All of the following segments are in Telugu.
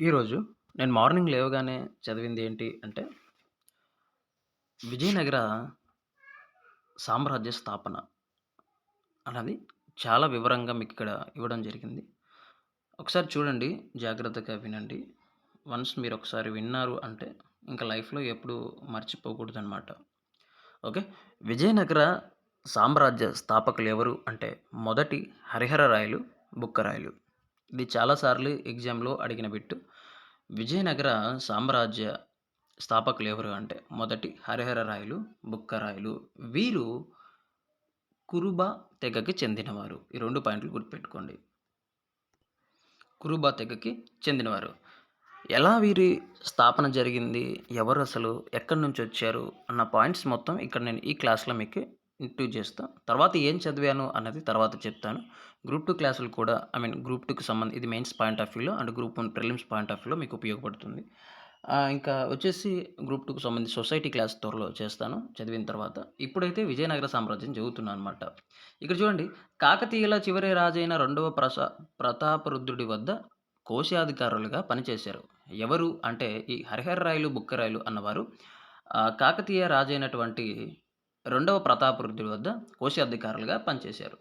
ఈరోజు నేను మార్నింగ్ లేవగానే చదివింది ఏంటి అంటే, విజయనగర సామ్రాజ్య స్థాపన అన్నది చాలా వివరంగా మీకిక్కడ ఇవ్వడం జరిగింది. ఒకసారి చూడండి, జాగ్రత్తగా వినండి. వన్స్ మీరొకసారి విన్నారు అంటే, ఇంక లైఫ్‌లో ఎప్పుడూ మర్చిపోకూడదనమాట. ఓకే. విజయనగర సామ్రాజ్య స్థాపకులెవరు అంటే, మొదటి హరిహర రాయలు, బుక్కరాయలు. ఇది చాలా సార్లు ఎగ్జామ్‌లో అడిగిన బిట్టు. విజయనగర సామ్రాజ్య స్థాపకులెవరు అంటే, మొదటి హరిహర రాయలు, బుక్కరాయలు. వీరు కురుబ తెగకి చెందినవారు. ఈ 2 పాయింట్లు గుర్తుపెట్టుకోండి. కురుబ తెగకి చెందినవారు. ఎలా వీరి స్థాపన జరిగింది? ఎవరసలు? ఎక్కడి నుంచొచ్చారు? అన్న పాయింట్స్ మొత్తం ఇక్కడ నేను ఈ క్లాస్‌లో మీకు ఇంట్రడ్యూస్ చేస్తా. తర్వాత ఏం చదివాను అన్నది తర్వాత చెప్తాను. గ్రూప్ 2 క్లాసులు కూడా గ్రూప్ 2కి ఇది మెయిన్స్ పాయింట్ ఆఫ్ వ్యూలో and group 1 prelims point of వ్యూలో మీకు ఉపయోగపడుతుంది. ఇంకా వచ్చేసి గ్రూప్ 2కి సంబంధించి సొసైటీ క్లాస్ త్వరలో చేస్తాను చదివిన తర్వాత. ఇప్పుడైతే విజయనగర సామ్రాజ్యం చదువుతున్నాను అనమాట. ఇక్కడ చూడండి, కాకతీయుల చివరి రాజైన రెండవ ప్రతాపరుద్రుడి వద్ద కోశాధికారులుగా పనిచేశారు. ఎవరు అంటే ఈ హరిహర రాయలు, బుక్కరాయలు అన్నవారు కాకతీయ రాజైనటువంటి రెండవ ప్రతాపరుద్రుడి వద్ద కోశాధికారులుగా పనిచేశారు.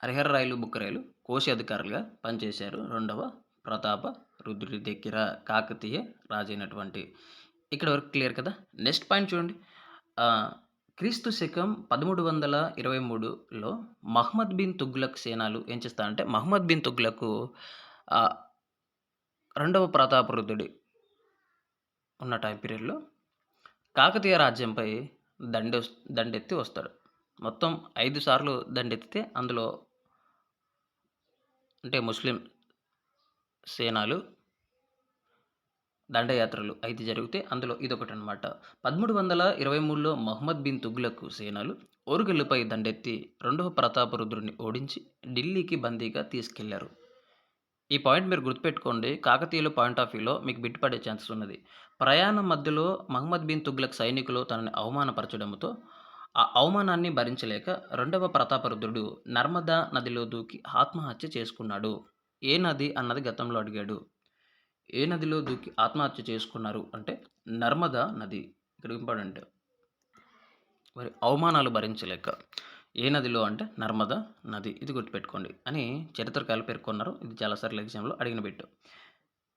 హరిహర రాయలు, బుక్కరాయలు కోశాధికారులుగా పనిచేశారు. రెండవ ప్రతాప రుద్రుడి దగ్గర కాకతీయ రాజైనటువంటి. ఇక్కడ వరకు క్లియర్ కదా! నెక్స్ట్ పాయింట్ చూడండి. క్రీస్తు శకం 1323లో మహ్మద్ బిన్ తుగ్లక్ సేనలు ఏం చేస్తారంటే, మహ్మద్ బిన్ తుగ్లక్ ఆహ్, రెండవ ప్రతాపరుద్రుడి ఉన్న టైం పీరియడ్‌లో కాకతీయ రాజ్యంపై దండెత్తి వస్తాడు. మొత్తం 5 సార్లు దండెత్తితే అందులో అంటే ముస్లిం సేనలు దండయాత్రలు 5 జరిగితే అందులో ఇదొకటనమాట. 1323లో మహ్మద్ బిన్ తుగ్లక్ సేనలు ఓరుగల్లుపై దండెత్తి రెండవ ప్రతాపరుద్రుడిని ఓడించి ఢిల్లీకి బందీగా తీసుకెళ్లారు. ఈ పాయింట్ మీరు గుర్తుపెట్టుకోండి. కాకతీయుల పాయింట్ ఆఫ్ వ్యూలో మీకు బిట్ పడే ఛాన్సెస్ ఉన్నది. ప్రయాణం మధ్యలో మహ్మద్ బిన్ తుగ్లక్ సైనికులు తనని అవమానపరచడంతో, ఆ అవమానాన్ని భరించలేక రెండవ ప్రతాపరుద్రుడు నర్మదా నదిలో దూకి ఆత్మహత్య చేసుకున్నాడు. ఏ నది అన్నది గతంలో అడిగాడు. ఏ నదిలో దూకి ఆత్మహత్య చేసుకున్నారు అంటే, నర్మదా నది. ఇక్కడ ఇంపార్టెంట్. మరి అవమానాలు భరించలేక. ఏ నదిలో అంటే నర్మదా నది. ఇది గుర్తుపెట్టుకోండి అని చరిత్రకారులు పేర్కొన్నారు. ఇది చాలా సార్లు ఎగ్జామ్‌లో అడిగిన బిట్.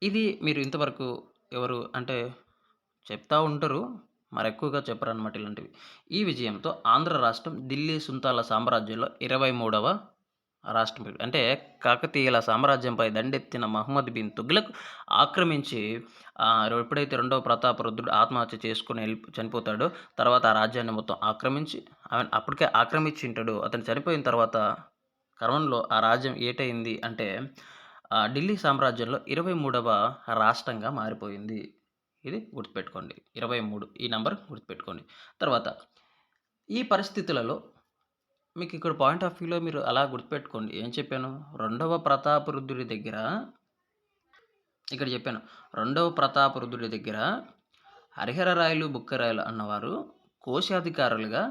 ఇది మీరు ఇంతవరకు ఎవరు అంటే చెప్తా ఉంటారు. మరెక్కువగా చెప్పరనమాట ఇలాంటివి. ఈ విజయంతో ఆంధ్ర రాష్ట్రం ఢిల్లీ సుల్తాన్ల సామ్రాజ్యంలో 23వ రాష్ట్రం. అంటే కాకతీయుల సామ్రాజ్యంపై దండెత్తిన మహ్మద్ బిన్ తుగ్లక్ ఆక్రమించి ఎప్పుడైతే రెండవ ప్రతాపరుద్రుడు ఆత్మహత్య చేసుకొని చనిపోతాడో, తర్వాత ఆ రాజ్యాన్ని మొత్తం ఆక్రమించి అప్పటికే ఆక్రమించింటాడు. అతను చనిపోయిన తర్వాత క్రమంలో ఆ రాజ్యం ఏటయింది అంటే ఢిల్లీ సామ్రాజ్యంలో 23వ రాష్ట్రంగా మారిపోయింది. ఇది గుర్తుపెట్టుకోండి. 23 ఈ నంబర్ గుర్తుపెట్టుకోండి. తర్వాత ఈ పరిస్థితులలో మీకిక్కడ పాయింట్ ఆఫ్ వ్యూలో మీరు అలా గుర్తుపెట్టుకోండి. ఏం చెప్పాను? రెండవ ప్రతాపరుద్రుడి దగ్గర ఇక్కడ చెప్పాను. రెండవ ప్రతాపరుద్రుడి దగ్గర హరిహర రాయలు, బుక్కరాయలు అన్నవారు కోశాధికారులుగా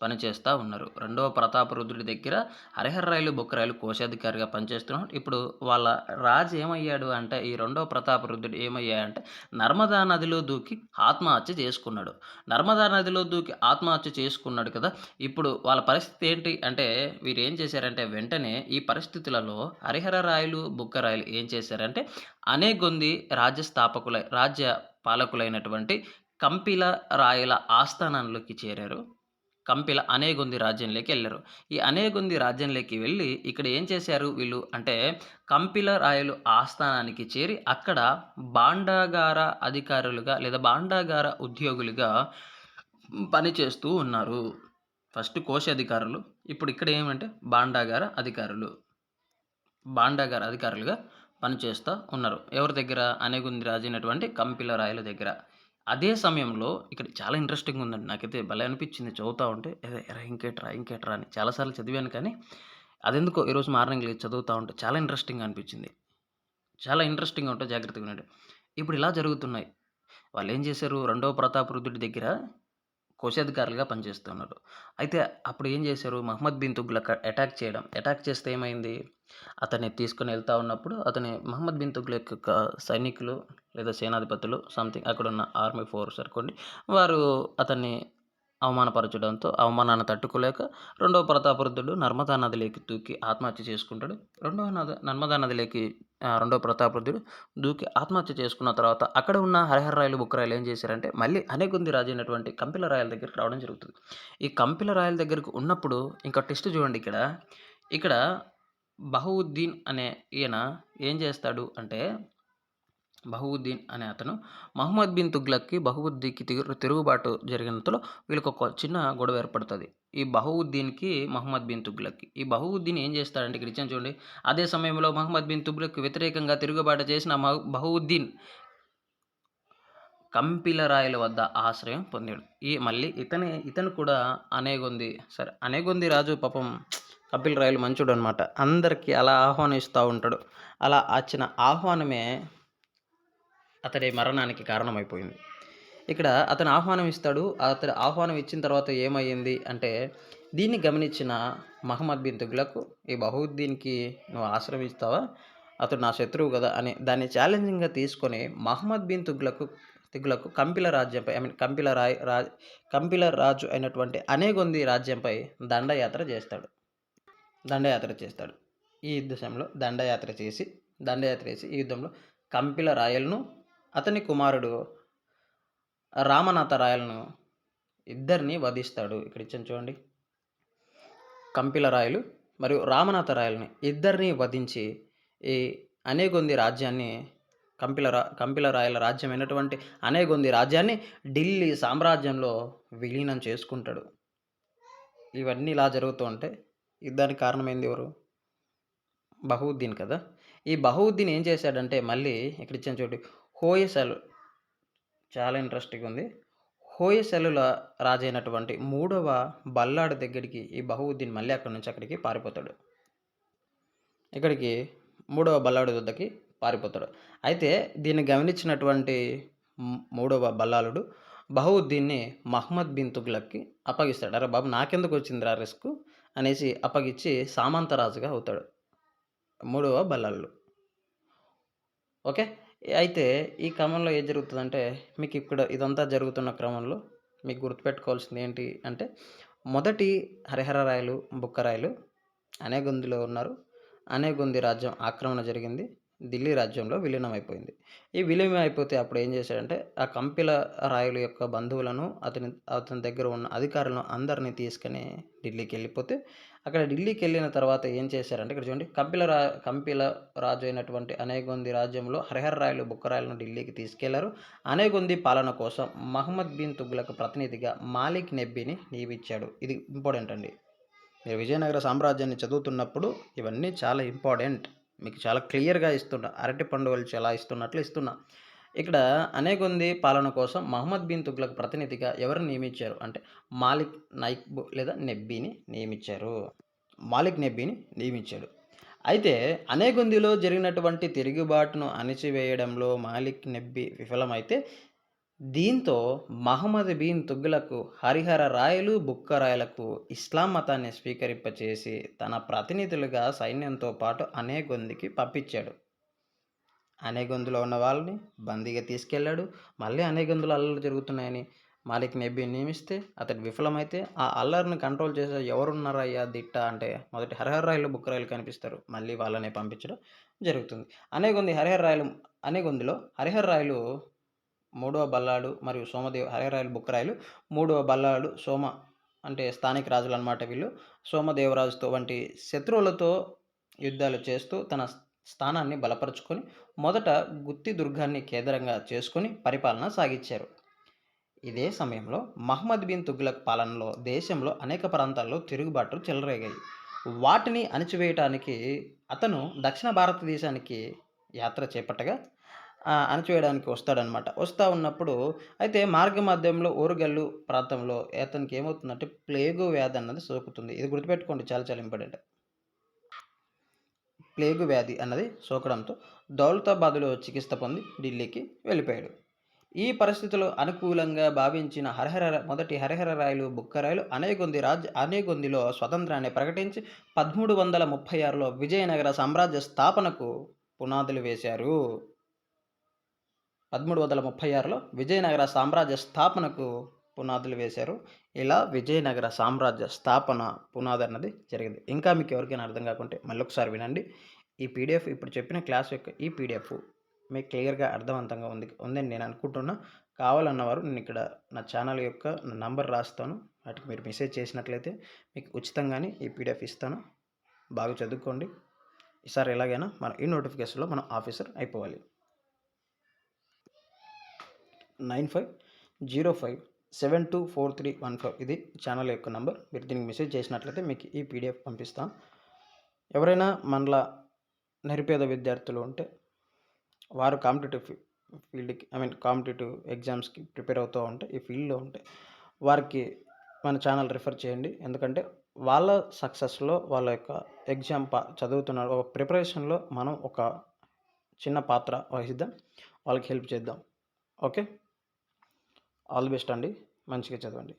పనిచేస్తా ఉన్నారు. రెండవ ప్రతాపరుద్రుడి దగ్గర హరిహర రాయలు, బుక్కరాయలు కోశాధికారిగా పనిచేస్తున్నారు. ఇప్పుడు వాళ్ళ రాజు ఏమయ్యాడు అంటే, ఈ రెండవ ప్రతాపరుద్రుడు ఏమయ్యాడంటే, నర్మదా నదిలో దూకి ఆత్మహత్య చేసుకున్నాడు. నర్మదా నదిలో దూకి ఆత్మహత్య చేసుకున్నాడు కదా! ఇప్పుడు వాళ్ళ పరిస్థితి ఏంటి అంటే, వీరేం చేశారంటే, వెంటనే ఈ పరిస్థితులలో హరిహర రాయలు, బుక్కరాయలు ఏం చేశారంటే, అనేగొంది రాజ్య పాలకులైనటువంటి కంపిల రాయల ఆస్థానంలోకి చేరారు. కంపిల అనేగొంది రాజ్యంలోకి ఎళ్లారు. ఈ అనేగొంది రాజ్యంలోకి వెళ్లి ఇక్కడ ఏం చేశారు వీళ్ళు అంటే, కంపిల రాయలు ఆస్థానానికి చేరి అక్కడ భాండాగార అధికారులుగా లేదా భాండాగార ఉద్యోగులుగా పనిచేస్తూ ఉన్నారు. ఫస్ట్ కోశాధికారులు. ఇప్పుడు ఇక్కడ ఏమంటే భాండాగార అధికారులు. భాండాగార అధికారులుగా పనిచేస్తా ఉన్నారు. ఎవరి దగ్గర? అనేగుంది రాజైనటువంటి కంపిల రాయల దగ్గర. అదే సమయంలో ఇక్కడ చాలా ఇంట్రెస్టింగ్‌గా ఉందండి. నాకైతే భలే అనిపించింది చదువుతా ఉంటే. అరె! ఇంకేట్రా అని చాలా సార్లు చదివాను కానీ, అదెందుకో ఈరోజు మార్నింగ్ లేచి చదువుతా ఉంటే చాలా ఇంట్రెస్టింగ్‌గా అనిపించింది. చాలా ఇంట్రెస్టింగ్‌గా ఉంటే జాగ్రత్తగా వినండి. ఇప్పుడు ఇలా జరుగుతున్నాయి. వాళ్ళేం చేశారు? రెండవ ప్రతాపరుద్రుడి దగ్గర కోశాధికారులుగా పనిచేస్తున్నారు. అయితే అప్పుడు ఏం చేశారు, మహమ్మద్ బిన్ తుగ్లక్ అటాక్ చేయడం. అటాక్ చేస్తే ఏమైంది, అతన్ని తీసుకొని ఎళ్తా ఉన్నప్పుడు మహమ్మద్ బిన్ తుగ్లక్ యొక్క సైనికులు లేదా సేనాధిపతులు సంథింగ్ అక్కడున్న ఆర్మీ ఫోర్స్ అనుకోండి, వారు అతన్ని అవమానపరచడంతో అవమానాన్ని తట్టుకోలేక రెండవ ప్రతాపరుద్రుడు నర్మదా నదిలోకి దూకి ఆత్మహత్య చేసుకుంటాడు. నర్మదా నదిలోకి రెండవ ప్రతాపరుద్రుడు దూకి ఆత్మహత్య చేసుకున్న తర్వాత అక్కడ ఉన్న హరిహరరాయలు, బుక్కరాయలు ఏం చేశారంటే మళ్ళీ అనేగుంది రాజు అయినటువంటి కంపిల రాయల దగ్గరికి రావడం జరుగుతుంది. ఈ కంపిల రాయల దగ్గరకు ఉన్నప్పుడు ఇంకా టెస్ట్ చూడండి ఇక్కడ. ఇక్కడ బహవుద్దీన్ అనే ఈయన ఏం చేస్తాడు అంటే, బహవుద్దీన్ అనే అతను మహమ్మద్ బిన్ తుగ్లక్‌కి, బహవుద్దీన్‌కి తిరుగుబాటు జరిగినంతలో వీళ్ళకొక చిన్న గొడవ ఏర్పడతది. ఈ బహవుద్దీన్‌కి, మహమ్మద్ బిన్ తుగ్లక్‌కి. ఈ బహవుద్దీన్ ఏం చేస్తాడంటే ఇక్కడ ఇచ్చాను చూడండి. అదే సమయంలో మహమ్మద్ బిన్ తుగ్లక్‌కి వ్యతిరేకంగా తిరుగుబాటు చేసిన బహవుద్దీన్ కంపిలరాయల వద్ద ఆశ్రయం పొందాడు. మళ్ళీ ఇతను కూడా అనేగొంది సరే అనేగొంది రాజు పాపం కంపిలరాయలు మంచోడనమాట. అందరికి అలా ఆహ్వానిస్తా ఉంటాడు. అలా వచ్చిన ఆహ్వానమే అతడి మరణానికి కారణమైపోయింది. ఇక్కడ అతను ఆహ్వానం ఇస్తాడు. అతడు ఆహ్వానం ఇచ్చిన తర్వాత ఏమయ్యింది అంటే, దీన్ని గమనించిన మహమ్మద్ బిన్ తుగ్లక్, ఈ బహవుద్దీన్‌కి నువ్వు ఆశ్రయం ఇస్తావా? అతడు నా శత్రువు గదా! అని దాన్ని ఛాలెంజింగ్‌గా తీసుకొని మహమ్మద్ బిన్ తుగ్లక్ కంపిల రాజ్యంపై కంపిల రాజు అయినటువంటి అనేగొంది రాజ్యంపై దండయాత్ర చేస్తాడు. ఈ యుద్ధంలో దండయాత్ర చేసి ఈ యుద్ధంలో కంపిల రాయలను, అతని కుమారుడు రామనాథ రాయలను ఇద్దరిని వధిస్తాడు. ఇక్కడ ఇచ్చాను చూడండి. కంపిల రాయలు మరియు రామనాథ రాయలని ఇద్దరిని వధించి ఈ అనేగొంది రాజ్యాన్ని కంపిల రాయల రాజ్యమైనటువంటి అనేగొంది రాజ్యాన్ని ఢిల్లీ సామ్రాజ్యంలో విలీనం చేసుకుంటాడు. ఇవన్నీ ఇలా జరుగుతూ ఉంటే యుద్ధానికి కారణమైంది ఎవరు? బహవుద్దీన్ కదా! ఈ బహవుద్దీన్ ఏం చేశాడంటే మళ్ళీ ఇక్కడ ఇచ్చాను చూడండి. హోయసలు చాలా ఇంట్రెస్టింగ్‌గా ఉంది. హోయసలుల రాజైనటువంటి 3వ బల్లాడు దగ్గరికి ఈ బహవుద్దీన్ మళ్ళీ అక్కడి నుంచి అక్కడికి పారిపోతాడు. ఇక్కడికి 3వ బల్లాడు వద్దకి పారిపోతాడు. అయితే దీన్ని గమనించినటువంటి 3వ బల్లాలుడు బహవుద్దీన్‌ని మహమ్మద్ బిన్ తుగ్లక్‌కి అప్పగిస్తాడు. అరే బాబు నాకెందుకు వచ్చిందిరా రిస్కు అనేసి అప్పగిచ్చి సామంతరాజుగా అవుతాడు 3వ బల్లాలుడు. ఓకే. అయితే ఈ క్రమంలో ఏం జరుగుతదంటే, మీకు ఇక్కడ ఇదంతా జరుగుతున్న క్రమంలో మీకు గుర్తుపెట్టుకోవాల్సింది ఏంటి అంటే, మొదటి హరిహరరాయలు, బుక్కరాయలు అనేగొందిలో ఉన్నారు. అనేగొంది రాజ్యం ఆక్రమణ జరిగింది. ఢిల్లీ రాజ్యంలో విలీనమైపోయింది. ఈ విలీనం అయిపోతే అప్పుడు ఏం చేశాడంటే, ఆ కంపిల రాయల యొక్క బంధువులను, అతని దగ్గర ఉన్న అధికారులను అందరిని తీసుకొని ఢిల్లీకెళ్ళిపోతే, అక్కడ ఢిల్లీకెళ్ళిన తర్వాత ఏం చేశారంటే ఇక్కడ చూడండి. కంపిల రాజు అయినటువంటి అనేగొంది రాజ్యంలో హరిహరరాయలు, బుక్కరాయలను ఢిల్లీకి తీసుకెళ్లారు. అనేగొంది పాలన కోసం మహమ్మద్ బిన్ తుగ్లక్ ప్రతినిధిగా మాలిక్ నెబ్బీని నియమించాడు. ఇది ఇంపార్టెంట్ అండి. మీరు విజయనగర సామ్రాజ్యాన్ని చదువుతున్నప్పుడు ఇవన్నీ చాలా ఇంపార్టెంట్. మీకు చాలా క్లియర్‌గా ఇస్తున్నా. అరటిపండు ఒలిచి ఎలా ఇస్తున్నట్లు ఇస్తున్నా. ఇక్కడ అనేగొంది పాలన కోసం మహమ్మద్ బిన్ తుగ్లక్ ప్రతినిధిగా ఎవరిని నియమించారు అంటే మాలిక్ నైక్బ్ లేదా నెబ్బీని నియమించాడు. అయితే అనేగొందిలో జరిగినటువంటి తిరుగుబాటును అణిచివేయడంలో మాలిక్ నెబ్బీ విఫలమైతే, దీంతో మహమ్మద్ బిన్ తుగ్లక్ హరిహర రాయలు, బుక్కరాయలకు ఇస్లాం మతాన్ని స్వీకరింపచేసి తన ప్రతినిధులుగా సైన్యంతో పాటు అనేగొందికి పంపించాడు. అనేగొందిలో ఉన్న వాళ్ళని బందీగా తీసుకెళ్ళాడు. మళ్ళీ అనేగొందిలో అల్లర్లు జరుగుతున్నాయని మాలిక్ నెబ్బీని నియమిస్తే అతడు విఫలమైతే, ఆ అల్లరిని కంట్రోల్ చేసే ఎవరున్నారయ్యా దిట్ట అంటే మొదటి హరిహరరాయలు, బుక్కరాయలు కనిపిస్తారు. మళ్ళీ వాళ్ళనే పంపించడం జరుగుతుంది. అనేగొందిలో హరిహరరాయలు 3వ బల్లాడు మరియు హరిహరరాయలు, బుక్కరాయలు 3వ బల్లాడు అంటే స్థానిక రాజులనమాట వీళ్ళు. సోమదేవరాజుతో వంటి శత్రువులతో యుద్ధాలు చేస్తూ తన స్థానాన్ని బలపరుచుకొని మొదట గుత్తి దుర్గాన్ని కేంద్రంగా చేసుకొని పరిపాలన సాగించారు. ఇదే సమయంలో మహమ్మద్ బిన్ తుగ్లక్ పాలనలో దేశంలో అనేక ప్రాంతాల్లో తిరుగుబాట్లు చెలరేగాయి. వాటిని అణిచివేయటానికి అతను దక్షిణ భారతదేశానికి యాత్ర చేపట్టగా అణచివేయడానికి వస్తాడనమాట. వస్తా ఉన్నప్పుడు అయితే మార్గమధ్యంలో ఓరుగల్లు ప్రాంతంలో అతనికి ఏమవుతుందంటే ప్లేగు వ్యాధి అన్నది సోకుతుంది. ఇది గుర్తుపెట్టుకోండి, చాలా చాలా ఇంపార్టెంట్. ప్లేగు వ్యాధి అన్నది సోకడంతో దౌలతాబాద్‌లో చికిత్స పొంది ఢిల్లీకి వెళ్ళిపోయాడు. ఈ పరిస్థితులు అనుకూలంగా భావించిన మొదటి హరిహర రాయలు, బుక్క రాయలు అనేగొందిలో స్వతంత్రాన్ని ప్రకటించి 1336లో విజయనగర సామ్రాజ్య స్థాపనకు పునాదులు వేశారు. 1336లో విజయనగర సామ్రాజ్య స్థాపనకు పునాదులు వేశారు. ఇలా విజయనగర సామ్రాజ్య స్థాపన పునాదన్నది జరిగింది. ఇంకా మీకు ఎవరికైనా అర్థం కాకుంటే మళ్ళొకసారి వినండి. ఈ పీడిఎఫ్ ఇప్పుడు చెప్పిన క్లాస్ యొక్క ఈ పీడిఎఫ్ మీకు క్లియర్‌గా అర్థవంతంగా ఉందని నేను అనుకుంటున్నా. కావాలన్నవారు నేను ఇక్కడ నా ఛానల్ యొక్క నంబర్ రాస్తాను. వాటికి మీరు మెసేజ్ చేసినట్లయితే మీకు ఉచితంగానే ఈ పీడిఎఫ్ ఇస్తాను. బాగా చదువుకోండి. ఈసారి ఎలాగైనా మన ఈ నోటిఫికేషన్‌లో మనం ఆఫీసర్ అయిపోవాలి. 9505724315 ఇది ఛానల్ యొక్క నంబర్. మీరు దీనికి మెసేజ్ చేసినట్లయితే మీకు ఈ పీడిఎఫ్ పంపిస్తాను. ఎవరైనా మనలా నిరుపేద విద్యార్థులు ఉంటే వారు కాంపిటేటివ్ ఫీల్డ్‌కి కాంపిటేటివ్ ఎగ్జామ్స్‌కి ప్రిపేర్ అవుతూ ఉంటే ఈ ఫీల్డ్‌లో ఉంటే వారికి మన ఛానల్ రిఫర్ చేయండి. ఎందుకంటే వాళ్ళ సక్సెస్‌లో వాళ్ళ యొక్క ఎగ్జామ్ చదువుతున్న ప్రిపరేషన్‌లో మనం ఒక చిన్న పాత్ర వహిద్దాం. వాళ్ళకి హెల్ప్ చేద్దాం. ఓకే. ఆల్ ది బెస్ట్ అండి. మంచిగా చదవండి.